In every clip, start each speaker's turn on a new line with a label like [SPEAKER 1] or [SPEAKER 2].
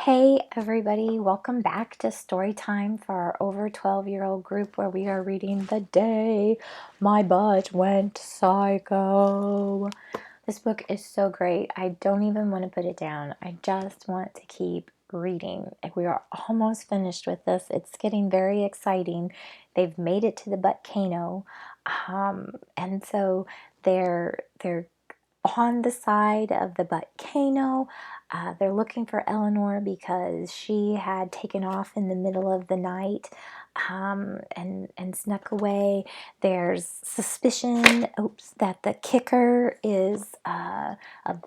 [SPEAKER 1] Hey everybody, welcome back to story time for our over 12-year-old group where we are reading The Day My Butt Went Psycho. This book is so great. I don't even want to put it down. I just want to keep reading. We are almost finished with this. It's getting very exciting. They've made it to the volcano, and so they're on the side of the volcano. They're looking for Eleanor because she had taken off in the middle of the night and snuck away. There's suspicion, that the kicker is a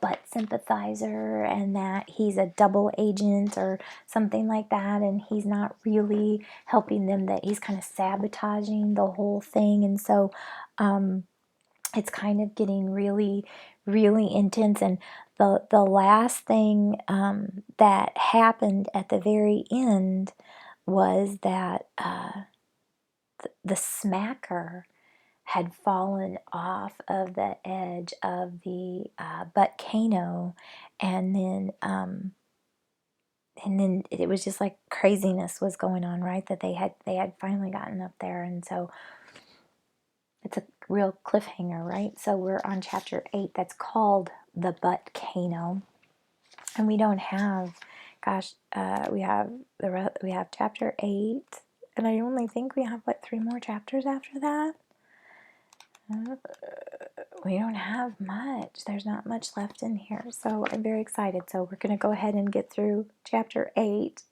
[SPEAKER 1] butt sympathizer and that he's a double agent or something like that, and he's not really helping them, that he's kind of sabotaging the whole thing. And so it's kind of getting really, really intense. And the last thing that happened at the very end was that the smacker had fallen off of the edge of the volcano, and then it was just like craziness was going on, right? That they had finally gotten up there, and so it's a real cliffhanger, right? So we're on chapter 8 that's called The Volcano. And we don't have, we have chapter 8, and I only think we have, 3 more chapters after that? We don't have much. There's not much left in here. So I'm very excited. So we're going to go ahead and get through chapter 8.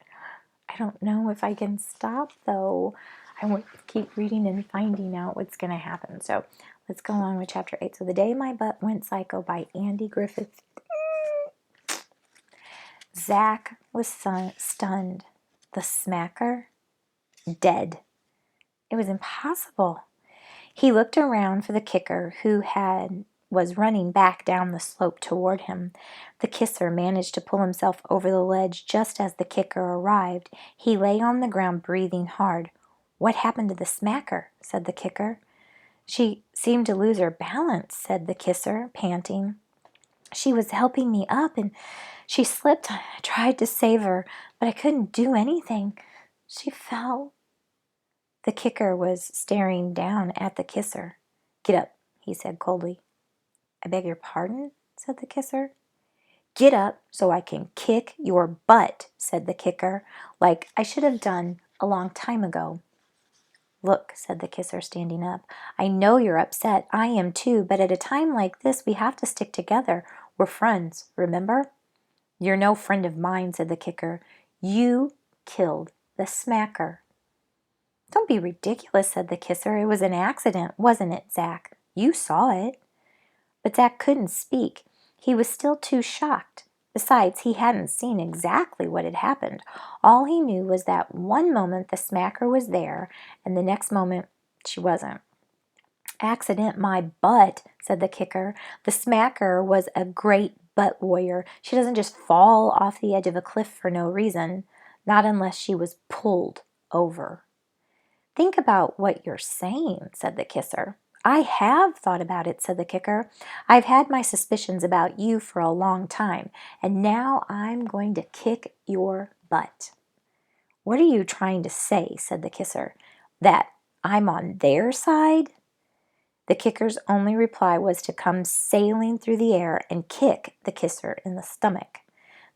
[SPEAKER 1] I don't know if I can stop, though. I want to keep reading and finding out what's going to happen. So let's go on with chapter 8. So The Day My Butt Went Psycho by Andy Griffiths. Zach was stunned. The smacker? Dead. It was impossible. He looked around for the kicker, who was running back down the slope toward him. The kisser managed to pull himself over the ledge just as the kicker arrived. He lay on the ground, breathing hard. "What happened to the smacker?" said the kicker. "She seemed to lose her balance," said the kisser, panting. "She was helping me up, and she slipped. I tried to save her, but I couldn't do anything. She fell." The kicker was staring down at the kisser. "Get up," he said coldly. "I beg your pardon?" said the kisser. "Get up so I can kick your butt," said the kicker, "like I should have done a long time ago." "Look," said the kisser, standing up, "I know you're upset. I am too, but at a time like this we have to stick together. We're friends, remember?" "You're no friend of mine," said the kicker. "You killed the smacker." "Don't be ridiculous," said the kisser. "It was an accident, wasn't it, Zach? You saw it." But Zach couldn't speak. He was still too shocked. Besides, he hadn't seen exactly what had happened. All he knew was that one moment the smacker was there, and the next moment she wasn't. "Accident my butt," said the kicker. "The smacker was a great butt warrior. She doesn't just fall off the edge of a cliff for no reason. Not unless she was pulled over." "Think about what you're saying," said the kisser. "I have thought about it," said the kicker. "I've had my suspicions about you for a long time, and now I'm going to kick your butt." "What are you trying to say?" said the kisser. "That I'm on their side?" The kicker's only reply was to come sailing through the air and kick the kisser in the stomach.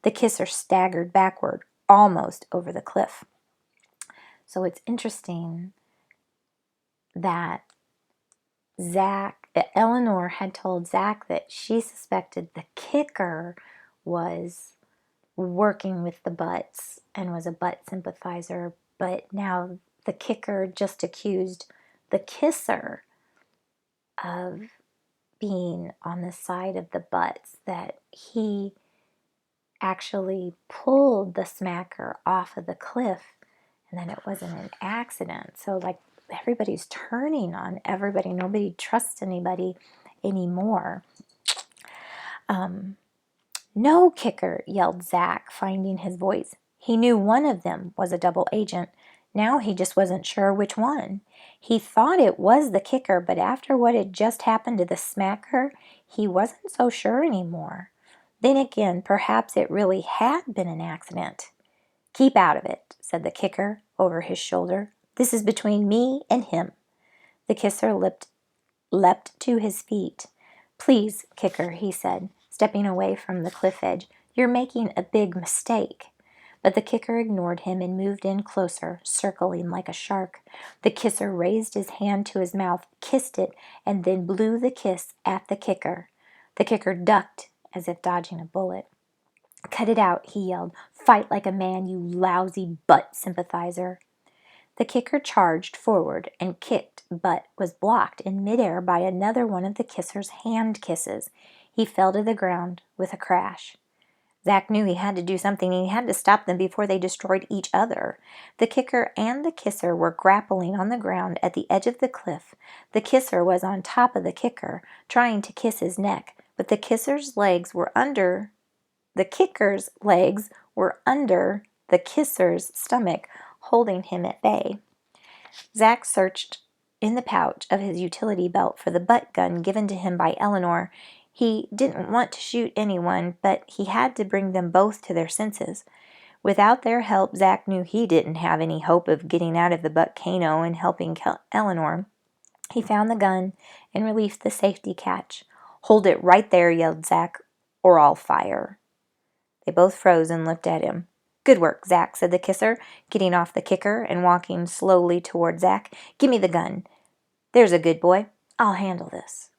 [SPEAKER 1] The kisser staggered backward, almost over the cliff. So it's interesting that Eleanor had told Zach that she suspected the kicker was working with the butts and was a butt sympathizer, but now the kicker just accused the kisser of being on the side of the butts, that he actually pulled the smacker off of the cliff, and then it wasn't an accident. So everybody's turning on everybody. Nobody trusts anybody anymore. "No, kicker," yelled Zach, finding his voice. He knew one of them was a double agent. Now he just wasn't sure which one. He thought it was the kicker, but after what had just happened to the smacker, he wasn't so sure anymore. Then again, perhaps it really had been an accident. "Keep out of it," said the kicker over his shoulder. "This is between me and him." The kisser leapt to his feet. "Please, kicker," he said, stepping away from the cliff edge. "You're making a big mistake." But the kicker ignored him and moved in closer, circling like a shark. The kisser raised his hand to his mouth, kissed it, and then blew the kiss at the kicker. The kicker ducked as if dodging a bullet. "Cut it out," he yelled. "Fight like a man, you lousy butt sympathizer." The kicker charged forward and kicked, but was blocked in midair by another one of the kisser's hand kisses. He fell to the ground with a crash. Zach knew he had to do something. He had to stop them before they destroyed each other. The kicker and the kisser were grappling on the ground at the edge of the cliff. The kisser was on top of the kicker, trying to kiss his neck, but the kicker's legs were under the kisser's stomach, holding him at bay. Zach searched in the pouch of his utility belt for the butt gun given to him by Eleanor. He didn't want to shoot anyone, but he had to bring them both to their senses. Without their help, Zach knew he didn't have any hope of getting out of the volcano and helping Eleanor. He found the gun and released the safety catch. "Hold it right there," yelled Zach, "or I'll fire." They both froze and looked at him. "Good work, Zach," said the kisser, getting off the kicker and walking slowly toward Zach. "Give me the gun. There's a good boy. I'll handle this."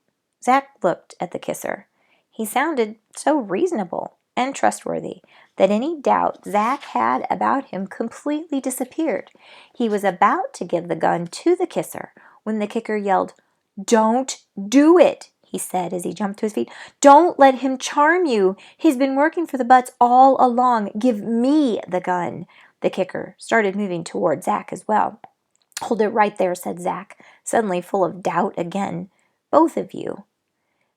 [SPEAKER 1] Zach looked at the kisser. He sounded so reasonable and trustworthy that any doubt Zach had about him completely disappeared. He was about to give the gun to the kisser when the kicker yelled, "Don't do it," he said as he jumped to his feet. "Don't let him charm you. He's been working for the butts all along. Give me the gun." The kicker started moving toward Zach as well. "Hold it right there," said Zach, suddenly full of doubt again. "Both of you."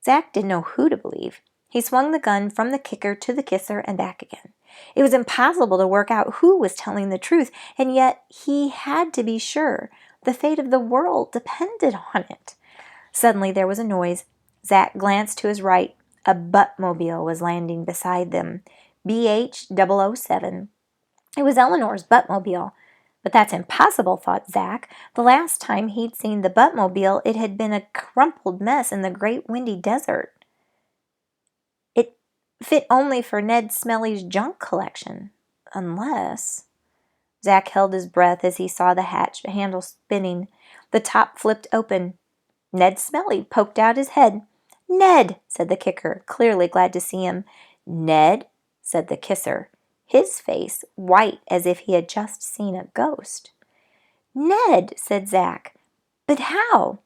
[SPEAKER 1] Zach didn't know who to believe. He swung the gun from the kicker to the kisser and back again. It was impossible to work out who was telling the truth, and yet he had to be sure. The fate of the world depended on it. Suddenly there was a noise. Zach glanced to his right. A buttmobile was landing beside them. BH-007. It was Eleanor's buttmobile. But that's impossible, thought Zach. The last time he'd seen the buttmobile, it had been a crumpled mess in the great windy desert. It fit only for Ned Smelly's junk collection. Unless... Zach held his breath as he saw the hatch handle spinning. The top flipped open. Ned Smelly poked out his head. "Ned," said the kicker, clearly glad to see him. "Ned," said the kisser, his face white as if he had just seen a ghost. "Ned," said Zach. "But how?"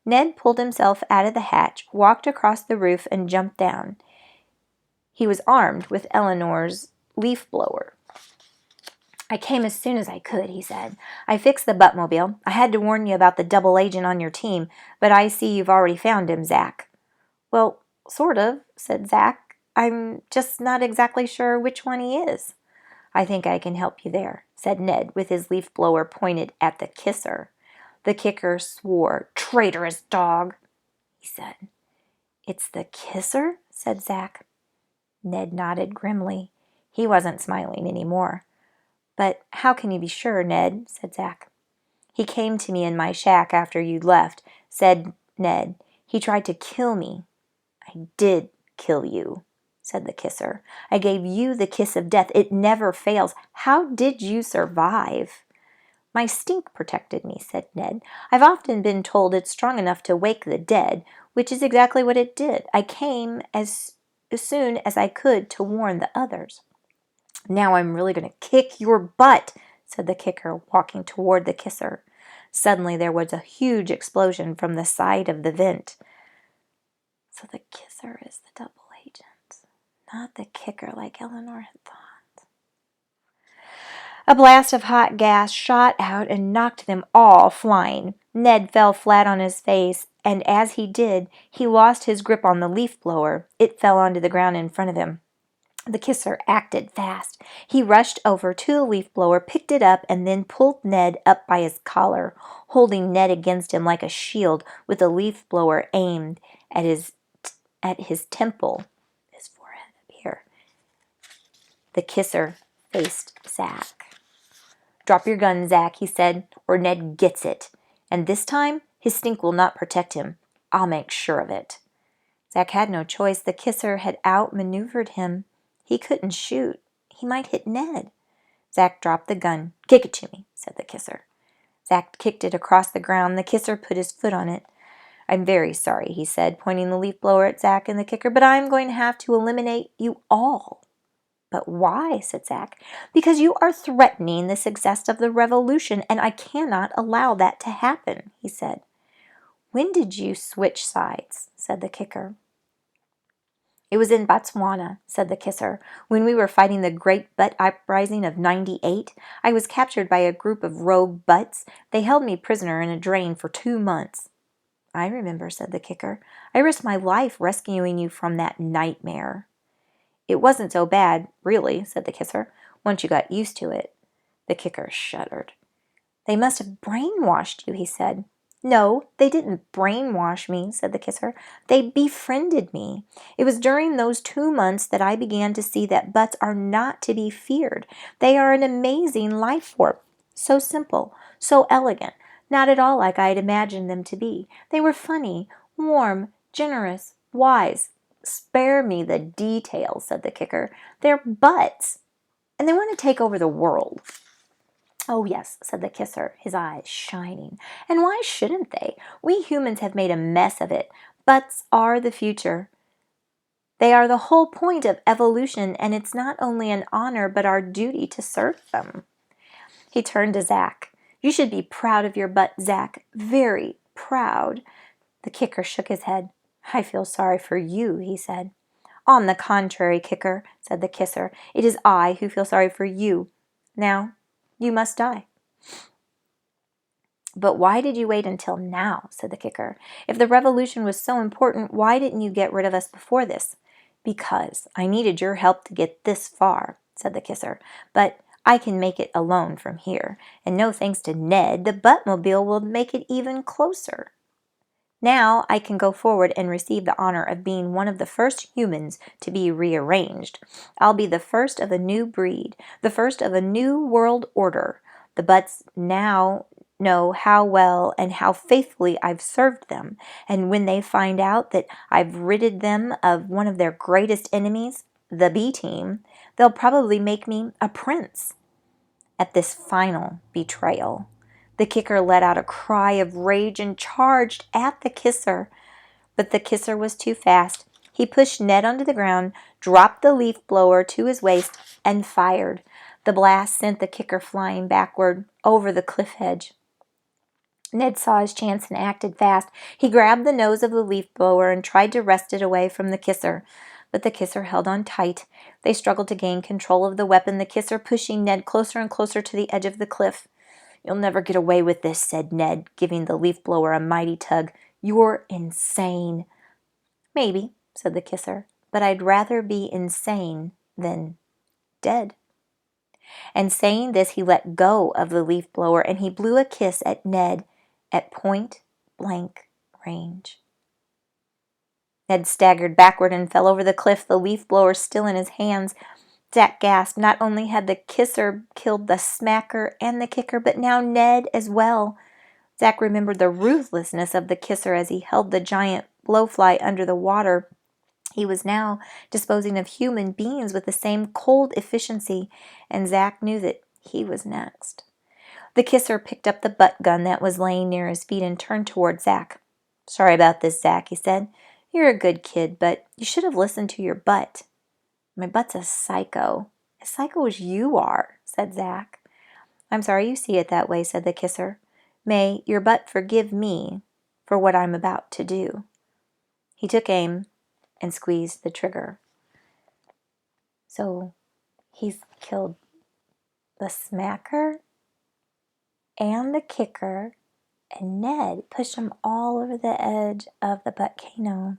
[SPEAKER 1] Ned pulled himself out of the hatch, walked across the roof, and jumped down. He was armed with Eleanor's leaf blower. "I came as soon as I could," he said. "I fixed the buttmobile. I had to warn you about the double agent on your team, but I see you've already found him, Zach." "Well, sort of," said Zach. "I'm just not exactly sure which one he is." "I think I can help you there," said Ned, with his leaf blower pointed at the kisser. The kicker swore. "Traitorous dog," he said. "It's the kisser?" said Zach. Ned nodded grimly. He wasn't smiling anymore. "But how can you be sure, Ned?" said Zach. "He came to me in my shack after you'd left," said Ned. "He tried to kill me." "I did kill you," said the kisser. "I gave you the kiss of death. It never fails. How did you survive?" "My stink protected me," said Ned. "I've often been told it's strong enough to wake the dead, which is exactly what it did. I came as soon as I could to warn the others." "Now I'm really going to kick your butt," said the kicker, walking toward the kisser. Suddenly there was a huge explosion from the side of the vent. So the kisser is the double agent, not the kicker like Eleanor had thought. A blast of hot gas shot out and knocked them all flying. Ned fell flat on his face, and as he did, he lost his grip on the leaf blower. It fell onto the ground in front of him. The kisser acted fast. He rushed over to the leaf blower, picked it up, and then pulled Ned up by his collar, holding Ned against him like a shield with the leaf blower aimed at his temple, his forehead up here. The kisser faced Zach. "Drop your gun, Zach," he said, "or Ned gets it. And this time, his stink will not protect him. I'll make sure of it." Zach had no choice. The kisser had outmaneuvered him. He couldn't shoot. He might hit Ned. Zach dropped the gun. "Kick it to me," said the kisser. Zach kicked it across the ground. The kisser put his foot on it. "I'm very sorry," he said, pointing the leaf blower at Zach and the kicker, "but I'm going to have to eliminate you all." "But why?" said Zach. "Because you are threatening the success of the revolution, and I cannot allow that to happen," he said. "When did you switch sides?" said the kicker. "It was in Botswana," said the kisser. "When we were fighting the Great Butt Uprising of '98, I was captured by a group of rogue butts. They held me prisoner in a drain for 2 months. "I remember," said the kicker. "I risked my life rescuing you from that nightmare." "It wasn't so bad, really," said the kisser, "once you got used to it." The kicker shuddered. "They must have brainwashed you," he said. "No, they didn't brainwash me," said the kisser. "They befriended me. It was during those 2 months that I began to see that butts are not to be feared. They are an amazing life form. So simple, so elegant, not at all like I had imagined them to be. They were funny, warm, generous, wise." "Spare me the details," said the kicker. "They're butts, and they want to take over the world." "Oh, yes," said the kisser, his eyes shining. "And why shouldn't they? We humans have made a mess of it. Butts are the future. They are the whole point of evolution, and it's not only an honor but our duty to serve them." He turned to Zach. "You should be proud of your butt, Zach. Very proud." The kicker shook his head. "I feel sorry for you," he said. "On the contrary, kicker," said the kisser. "It is I who feel sorry for you. Now, you must die." "But why did you wait until now?" said the kicker. "If the revolution was so important, why didn't you get rid of us before this?" "Because I needed your help to get this far," said the kisser. "But I can make it alone from here. And no thanks to Ned, the Buttmobile will make it even closer. Now I can go forward and receive the honor of being one of the first humans to be rearranged. I'll be the first of a new breed, the first of a new world order. The Butts now know how well and how faithfully I've served them, and when they find out that I've ridded them of one of their greatest enemies, the B team, they'll probably make me a prince." At this final betrayal, the kicker let out a cry of rage and charged at the kisser. But the kisser was too fast. He pushed Ned onto the ground, dropped the leaf blower to his waist, and fired. The blast sent the kicker flying backward over the cliff edge. Ned saw his chance and acted fast. He grabbed the nose of the leaf blower and tried to wrest it away from the kisser. But the kisser held on tight. They struggled to gain control of the weapon, the kisser pushing Ned closer and closer to the edge of the cliff. "You'll never get away with this," said Ned, giving the leaf blower a mighty tug. "You're insane." "Maybe," said the kisser, "but I'd rather be insane than dead." And saying this, he let go of the leaf blower and he blew a kiss at Ned at point blank range. Ned staggered backward and fell over the cliff, the leaf blower still in his hands. Zach gasped. Not only had the kisser killed the smacker and the kicker, but now Ned as well. Zach remembered the ruthlessness of the kisser as he held the giant blowfly under the water. He was now disposing of human beings with the same cold efficiency, and Zach knew that he was next. The kisser picked up the butt gun that was laying near his feet and turned toward Zach. "Sorry about this, Zach," he said. "You're a good kid, but you should have listened to your butt." "My butt's a psycho." "As psycho as you are," said Zach. "I'm sorry you see it that way," said the kisser. "May your butt forgive me for what I'm about to do." He took aim and squeezed the trigger. So he's killed the smacker and the kicker, and Ned pushed them all over the edge of the volcano.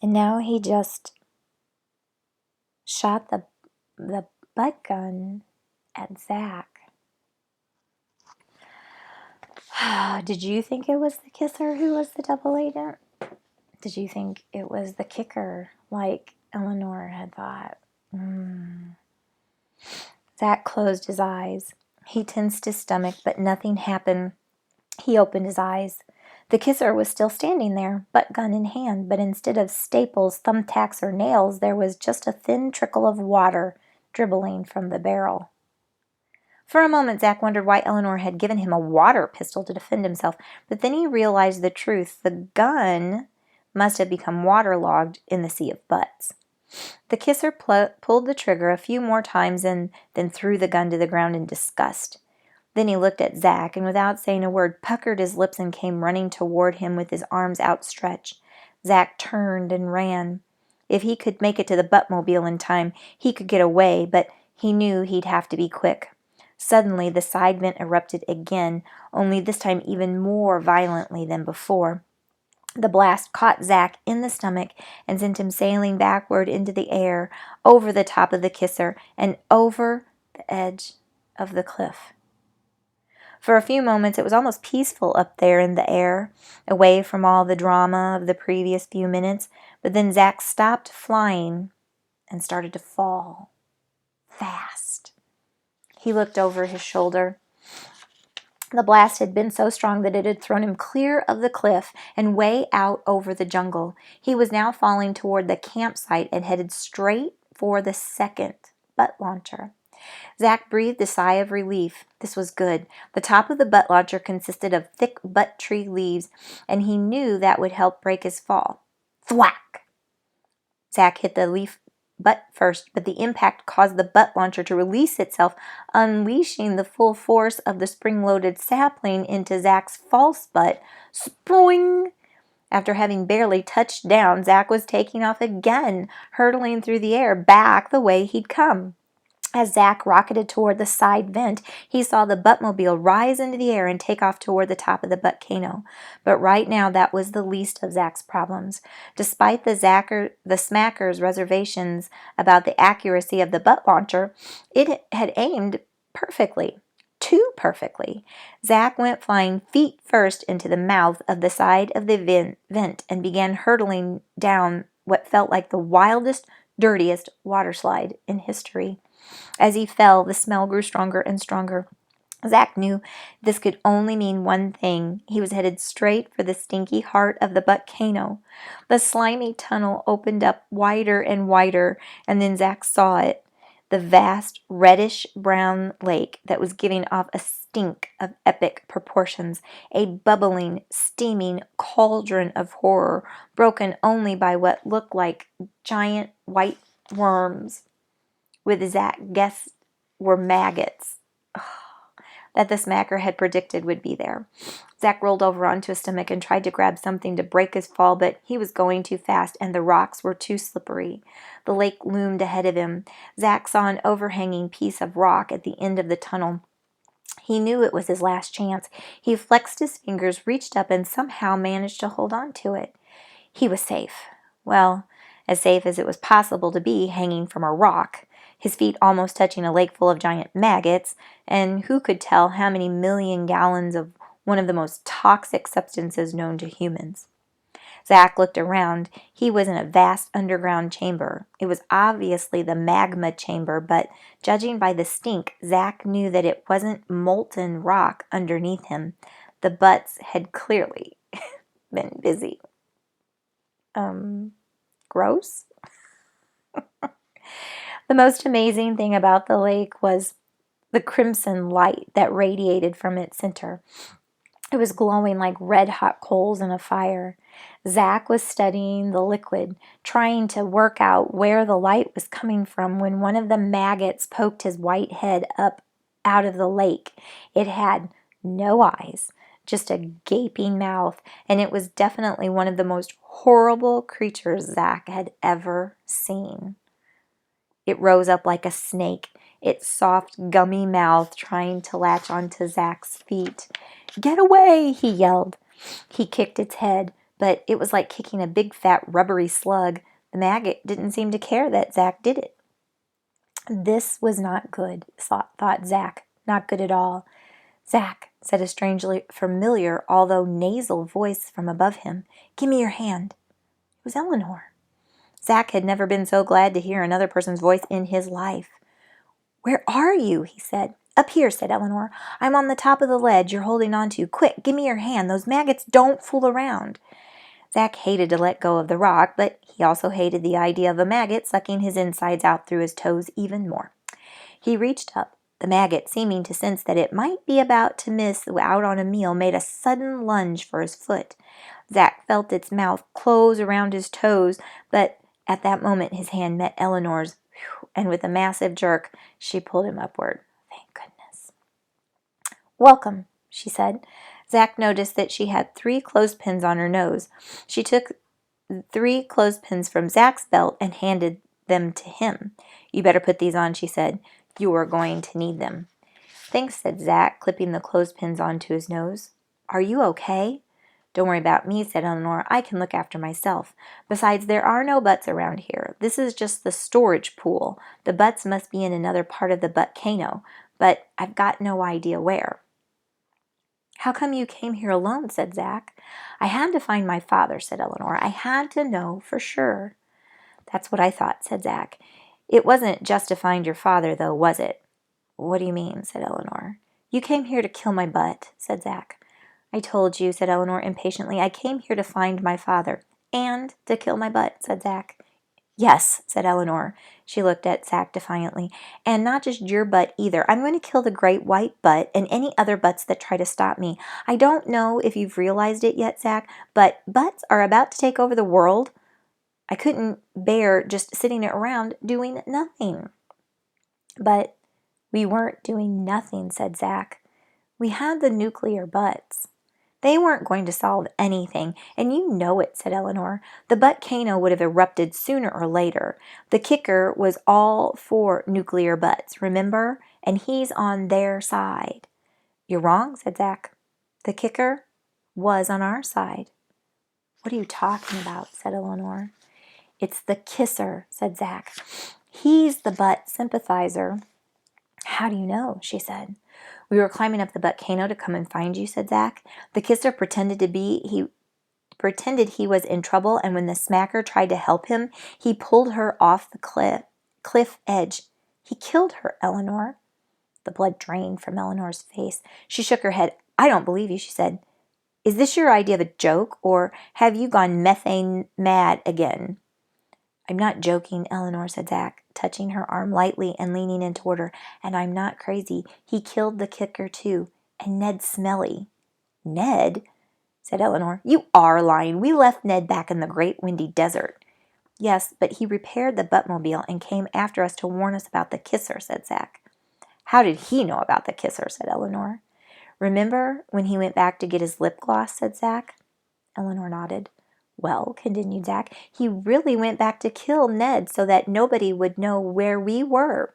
[SPEAKER 1] And now he just shot the butt gun at Zach. Did you think it was the kisser who was the double agent? Did you think it was the kicker, like Eleanor had thought? Zach closed his eyes. He tensed his stomach, but nothing happened. He opened his eyes. The kisser was still standing there, butt gun in hand, but instead of staples, thumbtacks, or nails, there was just a thin trickle of water dribbling from the barrel. For a moment, Zach wondered why Eleanor had given him a water pistol to defend himself, but then he realized the truth. The gun must have become waterlogged in the sea of butts. The kisser pulled the trigger a few more times and then threw the gun to the ground in disgust. Then he looked at Zach and without saying a word puckered his lips and came running toward him with his arms outstretched. Zach turned and ran. If he could make it to the Buttmobile in time, he could get away, but he knew he'd have to be quick. Suddenly the side vent erupted again, only this time even more violently than before. The blast caught Zach in the stomach and sent him sailing backward into the air, over the top of the kisser, and over the edge of the cliff. For a few moments it was almost peaceful up there in the air, away from all the drama of the previous few minutes, but then Zach stopped flying and started to fall. Fast. He looked over his shoulder. The blast had been so strong that it had thrown him clear of the cliff and way out over the jungle. He was now falling toward the campsite and headed straight for the second butt launcher. Zach breathed a sigh of relief. This was good. The top of the butt launcher consisted of thick butt tree leaves, and he knew that would help break his fall. Thwack! Zach hit the leaf butt first, but the impact caused the butt launcher to release itself, unleashing the full force of the spring-loaded sapling into Zach's false butt. Spring! After having barely touched down, Zach was taking off again, hurtling through the air back the way he'd come. As Zach rocketed toward the side vent, he saw the Buttmobile rise into the air and take off toward the top of the Buttcano. But right now, that was the least of Zach's problems. Despite the Smacker's reservations about the accuracy of the butt launcher, it had aimed perfectly. Too perfectly. Zach went flying feet first into the mouth of the side of the vent and began hurtling down what felt like the wildest, dirtiest water slide in history. As he fell, the smell grew stronger and stronger. Zach knew this could only mean one thing. He was headed straight for the stinky heart of the Buttcano. The slimy tunnel opened up wider and wider, and then Zach saw it. The vast, reddish-brown lake that was giving off a stink of epic proportions, a bubbling, steaming cauldron of horror, broken only by what looked like giant white worms, with Zach guessed were maggots that the Smacker had predicted would be there. Zach rolled over onto his stomach and tried to grab something to break his fall, but he was going too fast and the rocks were too slippery. The lake loomed ahead of him. Zach saw an overhanging piece of rock at the end of the tunnel. He knew it was his last chance. He flexed his fingers, reached up, and somehow managed to hold on to it. He was safe. Well, as safe as it was possible to be hanging from a rock, his feet almost touching a lake full of giant maggots, and who could tell how many million gallons of one of the most toxic substances known to humans. Zach looked around. He was in a vast underground chamber. It was obviously the magma chamber, but judging by the stink, Zach knew that it wasn't molten rock underneath him. The butts had clearly been busy. Gross? The most amazing thing about the lake was the crimson light that radiated from its center. It was glowing like red-hot coals in a fire. Zach was studying the liquid, trying to work out where the light was coming from when one of the maggots poked his white head up out of the lake. It had no eyes, just a gaping mouth, and it was definitely one of the most horrible creatures Zach had ever seen. It rose up like a snake, its soft, gummy mouth trying to latch onto Zach's feet. "Get away!" he yelled. He kicked its head, but it was like kicking a big, fat, rubbery slug. The maggot didn't seem to care that Zach did it. This was not good, thought Zach. Not good at all. "Zach," said a strangely familiar, although nasal voice from above him. "Give me your hand." It was Eleanor. Zach had never been so glad to hear another person's voice in his life. "Where are you?" he said. "Up here," said Eleanor. "I'm on the top of the ledge you're holding on to. Quick, give me your hand. Those maggots don't fool around." Zack hated to let go of the rock, but he also hated the idea of a maggot sucking his insides out through his toes even more. He reached up. The maggot, seeming to sense that it might be about to miss out on a meal, made a sudden lunge for his foot. Zack felt its mouth close around his toes, but at that moment his hand met Eleanor's, and with a massive jerk, she pulled him upward. Thank goodness. "Welcome," she said. Zack noticed that she had 3 clothespins on her nose. She took 3 clothespins from Zack's belt and handed them to him. "You better put these on," she said. "You are going to need them." "Thanks," said Zack, clipping the clothespins onto his nose. "Are you okay?" "Don't worry about me," said Eleanor. "I can look after myself. Besides, there are no butts around here. This is just the storage pool. The butts must be in another part of the volcano, but I've got no idea where." "How come you came here alone?" said Zack. "I had to find my father," said Eleanor. "I had to know for sure." "That's what I thought," said Zack. "It wasn't just to find your father, though, was it?" "What do you mean?" said Eleanor. "You came here to kill my butt," said Zack. "I told you," said Eleanor impatiently. "I came here to find my father." "And to kill my butt," said Zack. "Yes," said Eleanor. She looked at Zack defiantly. "And not just your butt either. I'm going to kill the great white butt and any other butts that try to stop me. I don't know if you've realized it yet, Zack, but butts are about to take over the world. I couldn't bear just sitting around doing nothing." "But we weren't doing nothing," said Zack. "We had the nuclear butts." "They weren't going to solve anything, and you know it," said Eleanor. "The volcano would have erupted sooner or later. The kicker was all for nuclear butts, remember? And he's on their side." "You're wrong," said Zack. "The kicker was on our side." "What are you talking about?" said Eleanor. "It's the kisser," said Zack. "He's the butt sympathizer." "How do you know?" she said. "We were climbing up the volcano to come and find you," said Zack. "The kisser pretended he was in trouble, and when the smacker tried to help him, he pulled her off the cliff edge. He killed her, Eleanor." The blood drained from Eleanor's face. She shook her head. "I don't believe you," she said. "Is this your idea of a joke, or have you gone methane mad again?" "I'm not joking," Eleanor said Zack, touching her arm lightly and leaning in toward her. "And I'm not crazy. He killed the kicker, too. And Ned's smelly." "Ned?" said Eleanor. "You are lying. We left Ned back in the great windy desert." "Yes, but he repaired the Buttmobile and came after us to warn us about the kisser," said Zack. "How did he know about the kisser?" said Eleanor. "Remember when he went back to get his lip gloss?" said Zack. Eleanor nodded. "Well," continued Zack, "he really went back to kill Ned so that nobody would know where we were.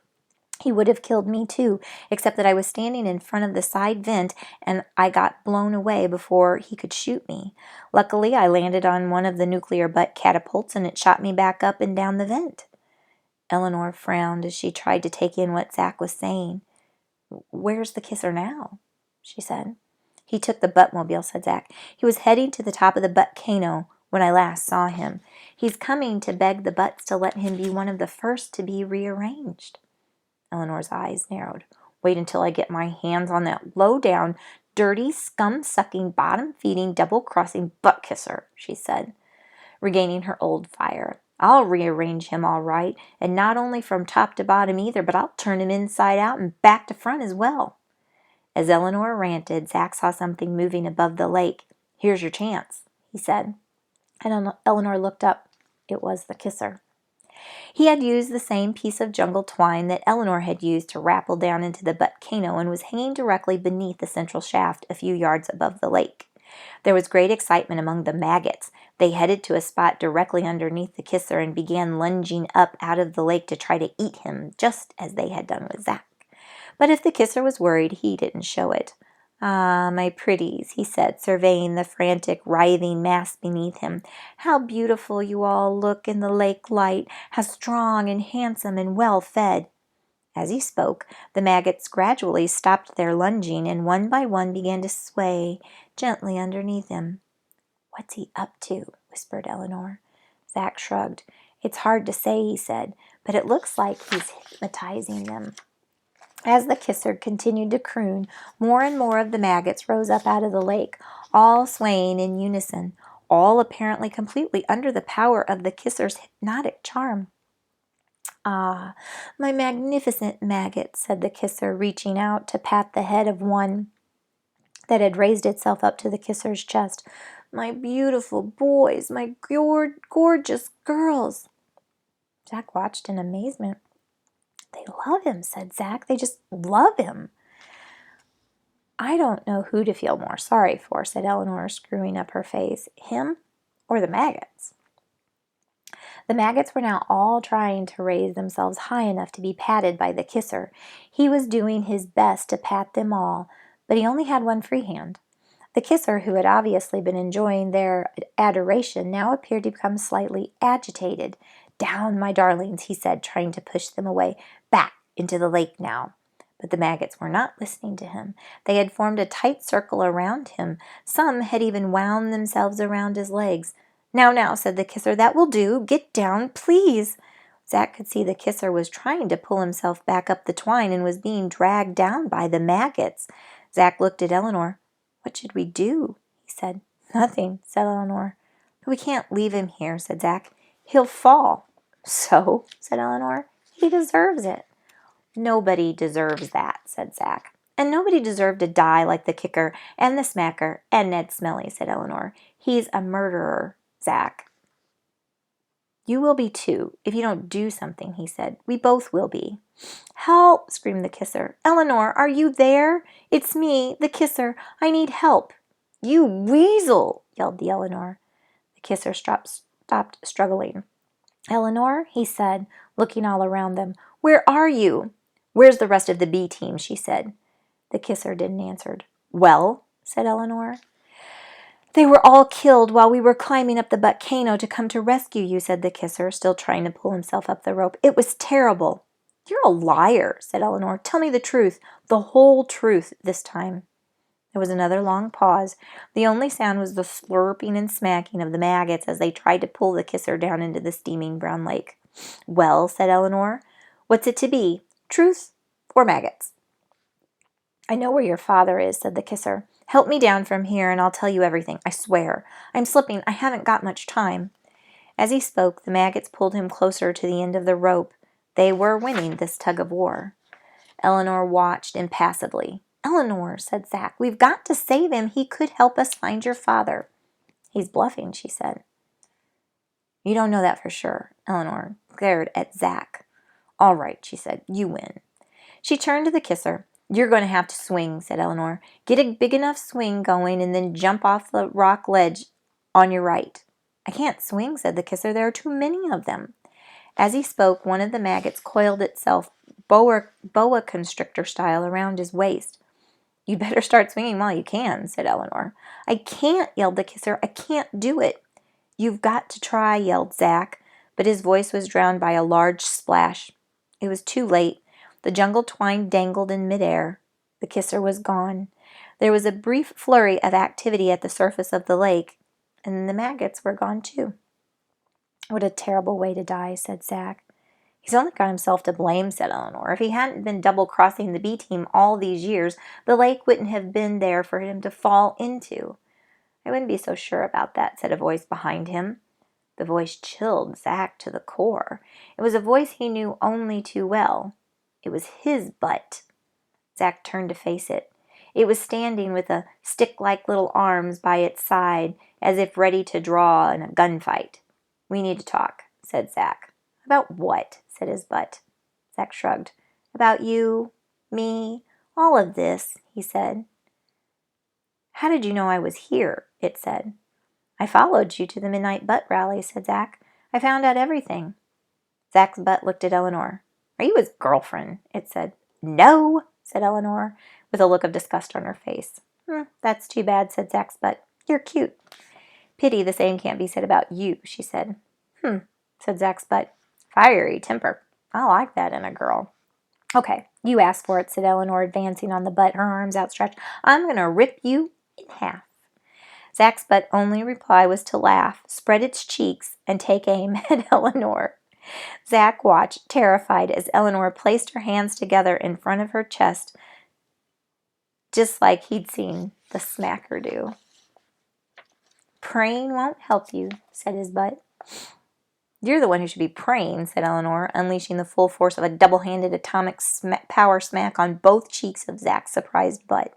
[SPEAKER 1] He would have killed me too, except that I was standing in front of the side vent and I got blown away before he could shoot me. Luckily, I landed on one of the nuclear butt catapults and it shot me back up and down the vent." Eleanor frowned as she tried to take in what Zack was saying. "Where's the kisser now?" she said. "He took the Buttmobile," said Zack. "He was heading to the top of the volcano when I last saw him. He's coming to beg the butts to let him be one of the first to be rearranged." Eleanor's eyes narrowed. "Wait until I get my hands on that low-down, dirty, scum-sucking, bottom-feeding, double-crossing butt-kisser," she said, regaining her old fire. "I'll rearrange him all right, and not only from top to bottom either, but I'll turn him inside out and back to front as well." As Eleanor ranted, Zack saw something moving above the lake. "Here's your chance," he said. And Eleanor looked up. It was the kisser. He had used the same piece of jungle twine that Eleanor had used to rappel down into the volcano and was hanging directly beneath the central shaft a few yards above the lake. There was great excitement among the maggots. They headed to a spot directly underneath the kisser and began lunging up out of the lake to try to eat him, just as they had done with Zack. But if the kisser was worried, he didn't show it. "Ah, my pretties," he said, surveying the frantic, writhing mass beneath him. "How beautiful you all look in the lake light, how strong and handsome and well fed." As he spoke, the maggots gradually stopped their lunging and one by one began to sway gently underneath him. "What's he up to?" whispered Eleanor. Zack shrugged. "It's hard to say," he said, "but it looks like he's hypnotizing them." As the kisser continued to croon, more and more of the maggots rose up out of the lake, all swaying in unison, all apparently completely under the power of the kisser's hypnotic charm. "Ah, my magnificent maggots," said the kisser, reaching out to pat the head of one that had raised itself up to the kisser's chest. "My beautiful boys, my gorgeous girls." Zach watched in amazement. "They love him," said Zach. "They just love him." "I don't know who to feel more sorry for," said Eleanor, screwing up her face. "Him or the maggots?" The maggots were now all trying to raise themselves high enough to be patted by the kisser. He was doing his best to pat them all, but he only had one free hand. The kisser, who had obviously been enjoying their adoration, now appeared to become slightly agitated. "Down, my darlings," he said, trying to push them away. "Back into the lake now." But the maggots were not listening to him. They had formed a tight circle around him. Some had even wound themselves around his legs. Now," said the kisser, "that will do. Get down, please." Zach could see the kisser was trying to pull himself back up the twine and was being dragged down by the maggots. Zach looked at Eleanor. "What should we do?" he said. "Nothing," said Eleanor. "We can't leave him here," said Zach. "He'll fall." "So," said Eleanor, "he deserves it." "Nobody deserves that," said Zach. "And nobody deserved to die like the kicker and the smacker and Ned Smelly," said Eleanor. "He's a murderer, Zach." "You will be too, if you don't do something," he said. "We both will be." "Help!" screamed the kisser. "Eleanor, are you there? It's me, the kisser. I need help." "You weasel!" yelled the Eleanor. The kisser stopped struggling. "Eleanor," he said, looking all around them, "where are you?" "Where's the rest of the B team?" she said. The kisser didn't answer. "Well," said Eleanor. "They were all killed while we were climbing up the volcano to come to rescue you," said the kisser, still trying to pull himself up the rope. "It was terrible." "You're a liar," said Eleanor. "Tell me the truth, the whole truth this time." There was another long pause. The only sound was the slurping and smacking of the maggots as they tried to pull the kisser down into the steaming brown lake. "Well," said Eleanor, "what's it to be? Truth or maggots?" "I know where your father is," said the kisser. "Help me down from here and I'll tell you everything. I swear. I'm slipping. I haven't got much time." As he spoke, the maggots pulled him closer to the end of the rope. They were winning this tug of war. Eleanor watched impassively. "Eleanor," said Zach, "we've got to save him. He could help us find your father." "He's bluffing," she said. "You don't know that for sure." Eleanor glared at Zach. "All right," she said. "You win." She turned to the kisser. "You're going to have to swing," said Eleanor. "Get a big enough swing going and then jump off the rock ledge on your right." "I can't swing," said the kisser. "There are too many of them." As he spoke, one of the maggots coiled itself boa constrictor style around his waist. "You better start swinging while you can," said Eleanor. "I can't," yelled the kisser. "I can't do it." "You've got to try," yelled Zach, but his voice was drowned by a large splash. It was too late. The jungle twine dangled in midair. The kisser was gone. There was a brief flurry of activity at the surface of the lake, and then the maggots were gone too. "What a terrible way to die," said Zach. "He's only got himself to blame," said Eleanor. "If he hadn't been double-crossing the B team all these years, the lake wouldn't have been there for him to fall into." "I wouldn't be so sure about that," said a voice behind him. The voice chilled Zach to the core. It was a voice he knew only too well. It was his butt. Zach turned to face it. It was standing with a stick-like little arms by its side, as if ready to draw in a gunfight. "We need to talk," said Zach. "About what?" said his butt. Zach shrugged. "About you, me, all of this," he said. "How did you know I was here?" it said. "I followed you to the Midnight Butt Rally," said Zach. "I found out everything." Zach's butt looked at Eleanor. "Are you his girlfriend?" it said. "No," said Eleanor, with a look of disgust on her face. "That's too bad," said Zach's butt. "You're cute." "Pity the same can't be said about you," she said. Said Zach's butt. "Fiery temper. I like that in a girl." "Okay, you asked for it," said Eleanor, advancing on the butt, her arms outstretched. "I'm going to rip you in half." Zach's butt only reply was to laugh, spread its cheeks, and take aim at Eleanor. Zach watched, terrified, as Eleanor placed her hands together in front of her chest, just like he'd seen the smacker do. "Praying won't help you," said his butt. "You're the one who should be praying," said Eleanor, unleashing the full force of a double-handed atomic power smack on both cheeks of Zach's surprised butt.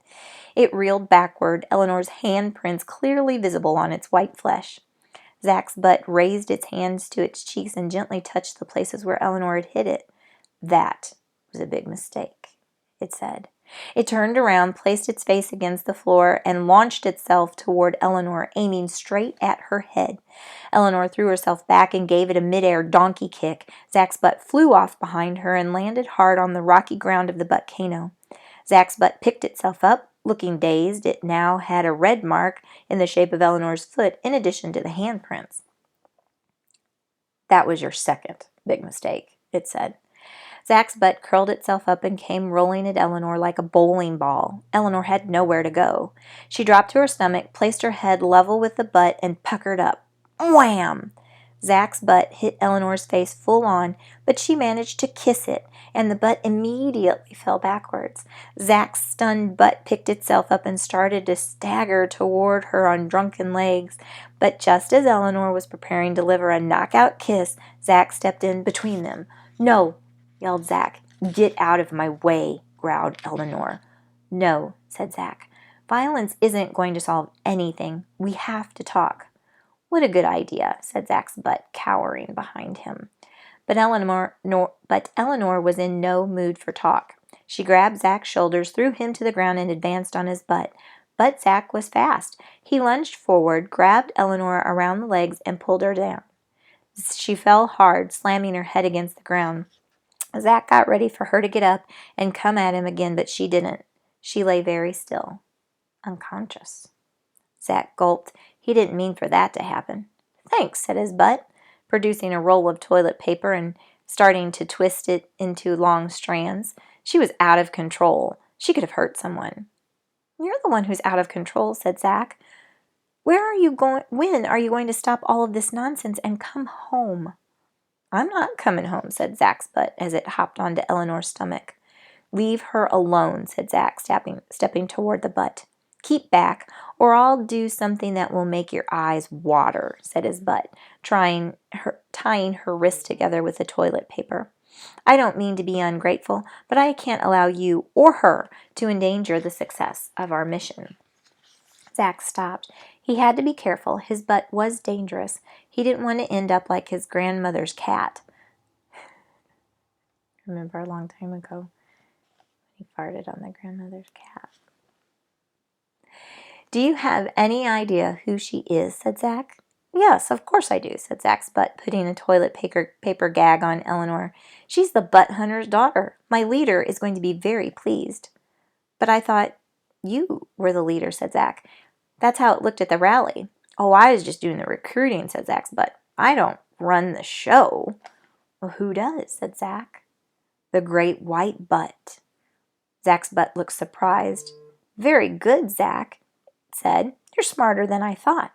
[SPEAKER 1] It reeled backward, Eleanor's handprints clearly visible on its white flesh. Zach's butt raised its hands to its cheeks and gently touched the places where Eleanor had hit it. "That was a big mistake," it said. It turned around, placed its face against the floor, and launched itself toward Eleanor, aiming straight at her head. Eleanor threw herself back and gave it a midair donkey kick. Zach's butt flew off behind her and landed hard on the rocky ground of the volcano. Zach's butt picked itself up. Looking dazed, it now had a red mark in the shape of Eleanor's foot, in addition to the handprints. "That was your second big mistake," it said. Zach's butt curled itself up and came rolling at Eleanor like a bowling ball. Eleanor had nowhere to go. She dropped to her stomach, placed her head level with the butt, and puckered up. Wham! Zach's butt hit Eleanor's face full on, but she managed to kiss it, and the butt immediately fell backwards. Zach's stunned butt picked itself up and started to stagger toward her on drunken legs. But just as Eleanor was preparing to deliver a knockout kiss, Zach stepped in between them. "No!" yelled Zach. "Get out of my way," growled Eleanor. "No," said Zach. "Violence isn't going to solve anything. We have to talk." "What a good idea," said Zach's butt, cowering behind him. But Eleanor was in no mood for talk. She grabbed Zach's shoulders, threw him to the ground, and advanced on his butt. But Zach was fast. He lunged forward, grabbed Eleanor around the legs, and pulled her down. She fell hard, slamming her head against the ground. Zach got ready for her to get up and come at him again, but she didn't. She lay very still, unconscious. Zach gulped. He didn't mean for that to happen. "Thanks," said his butt, producing a roll of toilet paper and starting to twist it into long strands. She was out of control. She could have hurt someone. "You're the one who's out of control," said Zach. When are you going to stop all of this nonsense and come home?" "I'm not coming home," said Zach's butt as it hopped onto Eleanor's stomach. "Leave her alone," said Zach, stepping toward the butt. "Keep back, or I'll do something that will make your eyes water," said his butt, tying her wrists together with the toilet paper. "I don't mean to be ungrateful, but I can't allow you or her to endanger the success of our mission." Zach stopped. He had to be careful. His butt was dangerous. He didn't want to end up like his grandmother's cat. Remember a long time ago, he farted on the grandmother's cat. "Do you have any idea who she is?" said Zach. "Yes, of course I do," said Zach's butt, putting a toilet paper gag on Eleanor. "She's the butt hunter's daughter. My leader is going to be very pleased." "But I thought you were the leader," said Zach. "That's how it looked at the rally." "Oh, I was just doing the recruiting," said Zach's butt. "I don't run the show." "Well, who does?" said Zach. "The great white butt." Zach's butt looked surprised. "Very good, Zach," it said. "You're smarter than I thought."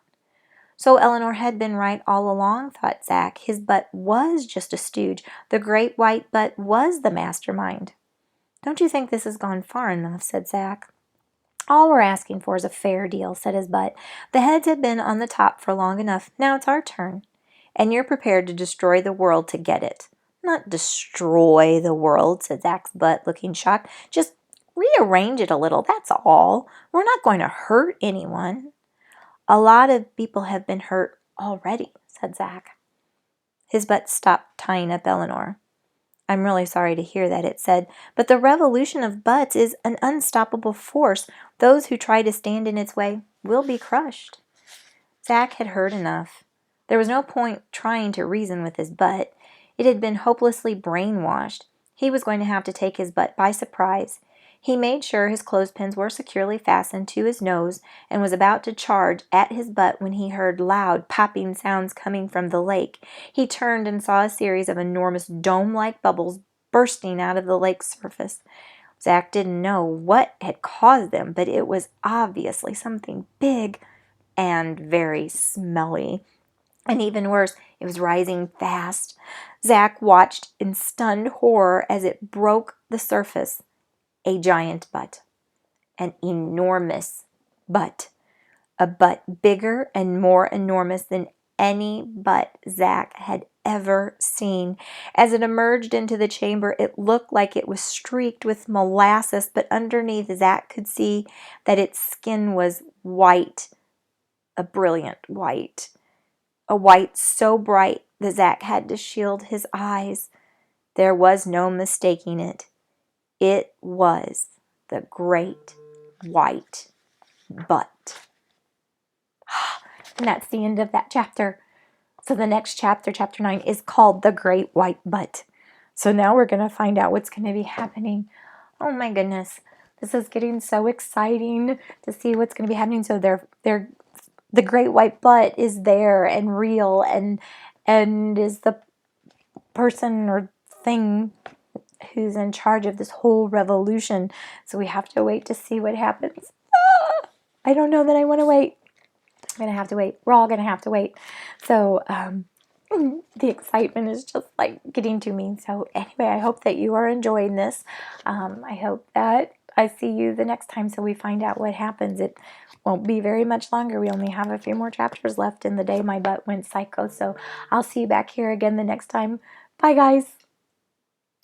[SPEAKER 1] So Eleanor had been right all along, thought Zach. His butt was just a stooge. The great white butt was the mastermind. "Don't you think this has gone far enough?" said Zach. "All we're asking for is a fair deal," said his butt. "The heads have been on the top for long enough. Now it's our turn. And you're prepared to destroy the world to get it." "Not destroy the world," said Zach's butt, looking shocked. "Just rearrange it a little, that's all. We're not going to hurt anyone." "A lot of people have been hurt already," said Zach. His butt stopped tying up Eleanor. "I'm really sorry to hear that," it said, "but the revolution of butts is an unstoppable force. Those who try to stand in its way will be crushed." Zach had heard enough. There was no point trying to reason with his butt. It had been hopelessly brainwashed. He was going to have to take his butt by surprise. He made sure his clothespins were securely fastened to his nose and was about to charge at his butt when he heard loud popping sounds coming from the lake. He turned and saw a series of enormous dome-like bubbles bursting out of the lake's surface. Zach didn't know what had caused them, but it was obviously something big and very smelly. And even worse, it was rising fast. Zach watched in stunned horror as it broke the surface. A giant butt. An enormous butt. A butt bigger and more enormous than any butt Zach had ever seen. As it emerged into the chamber, it looked like it was streaked with molasses, but underneath Zach could see that its skin was white, a brilliant white. A white so bright that Zach had to shield his eyes. There was no mistaking it. It was the great white butt. And that's the end of that chapter. So the next chapter, chapter 9, is called The Great White Butt. So now we're going to find out what's going to be happening. Oh my goodness. This is getting so exciting to see what's going to be happening. So the great white butt is there and real and is the person or thing who's in charge of this whole revolution. So we have to wait to see what happens. I don't know that I want to wait. I'm going to have to wait. We're all going to have to wait. So the excitement is just like getting to me. So anyway, I hope that you are enjoying this. I hope that I see you the next time so we find out what happens. It won't be very much longer. We only have a few more chapters left in the day my butt went psycho. So I'll see you back here again the next time. Bye, guys.